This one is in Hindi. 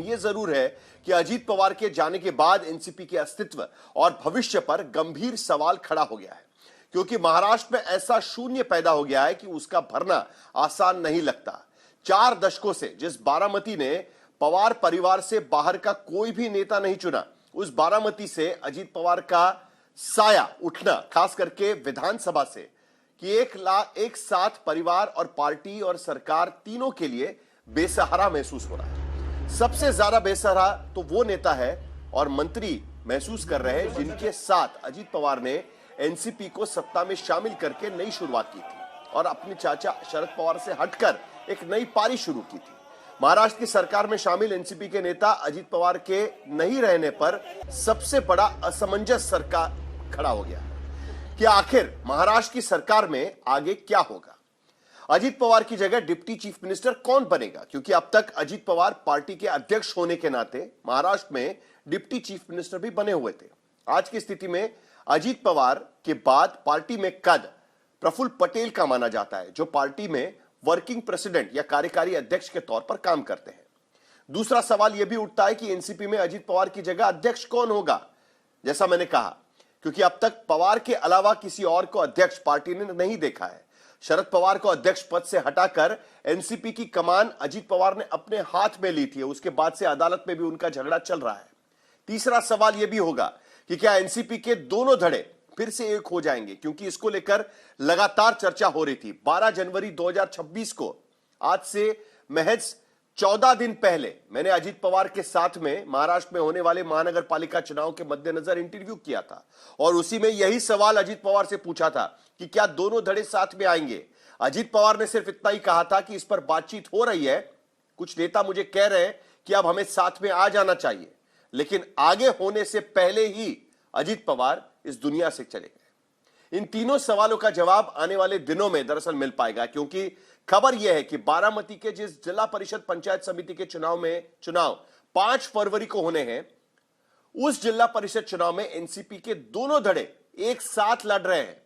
यह जरूर है कि अजीत पवार के जाने के बाद एनसीपी के अस्तित्व और भविष्य पर गंभीर सवाल खड़ा हो गया है, क्योंकि महाराष्ट्र में ऐसा शून्य पैदा हो गया है कि उसका भरना आसान नहीं लगता। 4 दशकों से जिस बारामती ने पवार परिवार से बाहर का कोई भी नेता नहीं चुना, उस बारामती से अजीत पवार का साया उठना, खास करके विधानसभा से, कि एक साथ परिवार और पार्टी और सरकार तीनों के लिए बेसहारा महसूस हो रहा है। सबसे ज्यादा बेसहारा तो वो नेता है और मंत्री महसूस कर रहे हैं जिनके साथ अजीत पवार ने एनसीपी को सत्ता में शामिल करके नई शुरुआत की थी और अपने चाचा शरद पवार से हटकर एक नई पारी शुरू की थी। महाराष्ट्र की सरकार में शामिल एनसीपी के नेता अजीत पवार के नहीं रहने पर सबसे बड़ा असमंजस सरकार खड़ा हो गया कि आखिर महाराष्ट्र की सरकार में आगे क्या होगा। अजीत पवार की जगह डिप्टी चीफ मिनिस्टर कौन बनेगा, क्योंकि अब तक अजीत पवार पार्टी के अध्यक्ष होने के नाते महाराष्ट्र में डिप्टी चीफ मिनिस्टर भी बने हुए थे। आज की स्थिति में अजीत पवार के बाद पार्टी में कद प्रफुल्ल पटेल का माना जाता है, जो पार्टी में वर्किंग प्रेसिडेंट या कार्यकारी अध्यक्ष के तौर पर काम करते हैं। दूसरा सवाल यह भी उठता है कि एनसीपी में अजीत पवार की जगह अध्यक्ष कौन होगा। जैसा मैंने कहा, क्योंकि अब तक पवार के अलावा किसी और को अध्यक्ष पार्टी ने नहीं देखा है। शरद पवार को अध्यक्ष पद से हटाकर एनसीपी की कमान अजीत पवार ने अपने हाथ में ली थी। उसके बाद से अदालत में भी उनका झगड़ा चल रहा है। तीसरा सवाल यह भी होगा कि क्या एनसीपी के दोनों धड़े फिर से एक हो जाएंगे, क्योंकि इसको लेकर लगातार चर्चा हो रही थी। 12 जनवरी 2026 को, आज से महज 14 दिन पहले, मैंने अजीत पवार के साथ में महाराष्ट्र में होने वाले महानगर पालिका चुनाव के मद्देनजर इंटरव्यू किया था और उसी में यही सवाल अजीत पवार से पूछा था कि क्या दोनों धड़े साथ में आएंगे। अजीत पवार ने सिर्फ इतना ही कहा था कि इस पर बातचीत हो रही है, कुछ नेता मुझे कह रहे हैं कि अब हमें साथ में आ जाना चाहिए, लेकिन आगे होने से पहले ही अजीत पवार इस दुनिया से चले गए। इन तीनों सवालों का जवाब आने वाले दिनों में दरअसल मिल पाएगा, क्योंकि खबर यह है कि बारामती के जिस जिला परिषद पंचायत समिति के चुनाव 5 फरवरी को होने हैं, उस जिला परिषद चुनाव में एनसीपी के दोनों धड़े एक साथ लड़ रहे हैं।